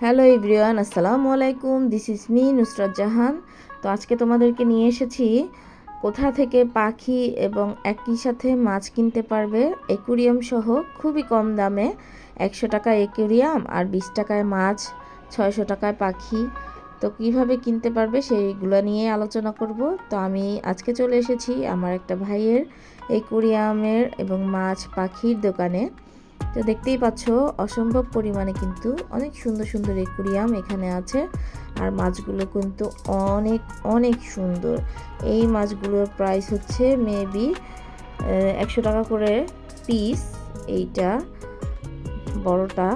Hello everyone, আসসালামু আলাইকুম। This is me Nusrat Jahan. তো আজকে তোমাদেরকে নিয়ে এসেছি কোথা থেকে পাখি এবং একই সাথে মাছ কিনতে পারবে অ্যাকুরিয়াম সহ খুবই কম দামে। 100 টাকায় অ্যাকুরিয়াম আর 20 টাকায় মাছ, 600 টাকায় পাখি। তো কিভাবে কিনতে পারবে সেইগুলো নিয়ে আলোচনা করব। তো আমি আজকে চলে এসেছি আমার একটা ভাইয়ের অ্যাকুরিয়ামের এবং মাছ পাখির দোকানে। তো দেখতেই পাচ্ছ অসম্ভব পরিমাণে কিন্তু অনেক সুন্দর সুন্দর অ্যাকুরিয়াম এখানে আছে। আর মাছগুলো কিন্তু অনেক অনেক সুন্দর। এই মাছগুলোর প্রাইস হচ্ছে মেবি 100 টাকা করে পিস, এইটা বড়টা।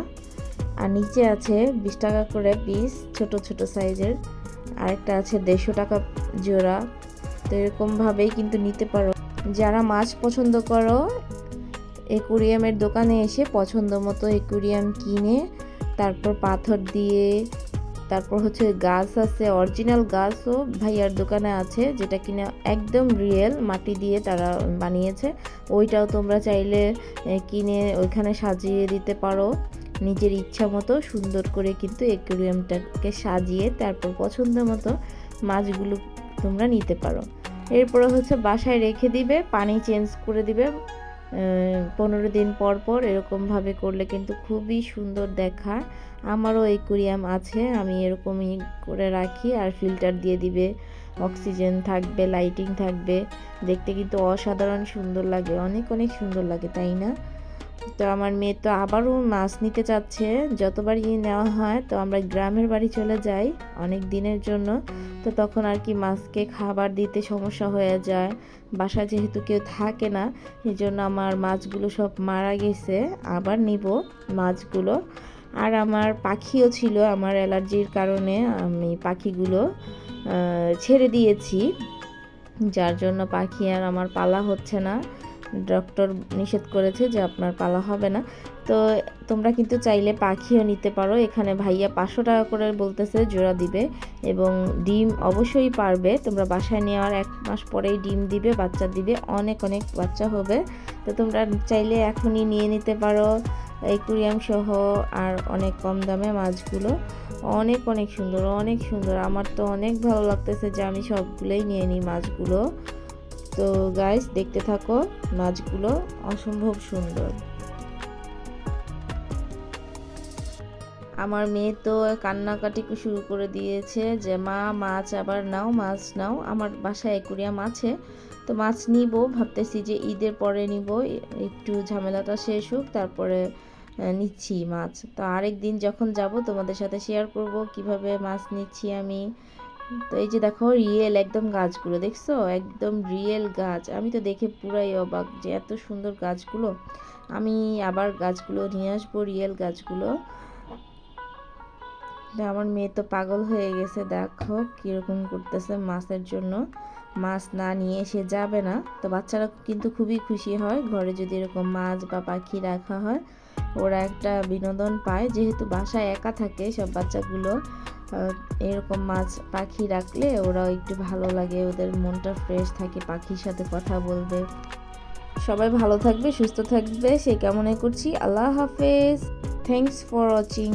আর নিচে আছে 20 টাকা করে পিস ছোট ছোট সাইজের। আরেকটা আছে 150 টাকা জোড়া। তো এরকমভাবেই কিন্তু নিতে পারো। যারা মাছ পছন্দ করো, অ্যাকুরিয়ামের দোকানে এসে পছন্দ মতো অ্যাকুরিয়াম কিনে তারপর পাথর দিয়ে, তারপর হচ্ছে গাছ আছে, অরিজিনাল গাছও ভাইয়ার দোকানে আছে, যেটা কিনা একদম রিয়েল মাটি দিয়ে তারা বানিয়েছে। ওইটাও তোমরা চাইলে কিনে ওইখানে সাজিয়ে দিতে পারো নিজের ইচ্ছা মতো। সুন্দর করে কিন্তু অ্যাকুরিয়ামটাকে সাজিয়ে তারপর পছন্দ মতো মাছগুলো তোমরা নিতে পারো। এরপরে হচ্ছে বাসায় রেখে দিবে, পানি চেঞ্জ করে দিবে 15 দিন পর পর। এরকমভাবে করলে কিন্তু খুবই সুন্দর দেখায়। আমারও অ্যাকুরিয়াম আছে, আমি এরকমই করে রাখি। আর ফিল্টার দিয়ে দিবে, অক্সিজেন থাকবে, লাইটিং থাকবে, দেখতে কিন্তু অসাধারণ সুন্দর লাগে, অনেক অনেক সুন্দর লাগে, তাই না? তো আমার মেয়ে তো আবারও মাছ নিতে চাচ্ছে। যতবারই নেওয়া হয় তো আমরা গ্রামের বাড়ি চলে যাই অনেক দিনের জন্য। তো তখন আর কি মাছকে খাবার দিতে সমস্যা হয়ে যায়, বাসায় যেহেতু কেউ থাকে না, এই জন্য আমার মাছগুলো সব মারা গেছে। আবার নিব মাছগুলো। আর আমার পাখিও ছিল, আমার অ্যালার্জির কারণে আমি পাখিগুলো ছেড়ে দিয়েছি, যার জন্য পাখি আর আমার পালা হচ্ছে না। ডক্টর নিষেধ করেছে যে আপনার পালা হবে না। তো তোমরা কিন্তু চাইলে পাখিও নিতে পারো। এখানে ভাইয়া 500 টাকা করে বলতেছে জোড়া দিবে, এবং ডিম অবশ্যই পারবে। তোমরা বাসায় নেওয়ার 1 মাস পরেই ডিম দিবে, বাচ্চা দিবে, অনেক অনেক বাচ্চা হবে। তো তোমরা চাইলে এখনই নিয়ে নিতে পারো অ্যাকুরিয়াম সহ। আর অনেক কম দামে মাছগুলো অনেক অনেক সুন্দর, অনেক সুন্দর। আমার তো অনেক ভালো লাগতেছে যে আমি সবগুলোই নিয়ে নিই মাছগুলো। তো গাইস দেখতে থাকো, মাছগুলো অসম্ভব সুন্দর। আমার মেয়ে তো কান্নাকাটি শুরু করে দিয়েছে যে মা মাছ আবার নাও, মাছ নাও। আমার বাসায় অ্যাকুরিয়াম আছে, তো মাছ নিব, ভাবতেছি যে ঈদের পরে নিব, একটু ঝামেলাটা শেষ হোক তারপরে নিচ্ছি মাছ। তো আরেক দিন যখন যাব তোমাদের সাথে শেয়ার করব কিভাবে মাছ নিচ্ছি আমি। তো এই যে দেখো রিয়েল একদম গাছগুলো, দেখছো একদম রিয়েল গাছ। আমি তো দেখে পুরাই অবাক যে এত সুন্দর গাছগুলো। আমি আবার গাছগুলো নিয়ে আসবো, রিয়েল গাছগুলো। আমার মেয়ে তো পাগল হয়ে গেছে, দেখো কিরকম করতেছে মাছের জন্য। মাছ না নিয়ে এসে যাবে না। তো বাচ্চারা কিন্তু খুবই খুশি হয় ঘরে যদি এরকম মাছ বা পাখি রাখা হয়, ওরা একটা বিনোদন পায়। যেহেতু বাসায় একা থাকে সব বাচ্চাগুলো, এরকম মাছ পাখি রাখলে ওরাও একটু ভালো লাগে, ওদের মনটা ফ্রেশ থাকে, পাখির সাথে কথা বলবে। সবাই ভালো থাকবে, সুস্থ থাকবে সেই কামনাই করছি। আল্লাহ হাফেজ। Thanks for watching.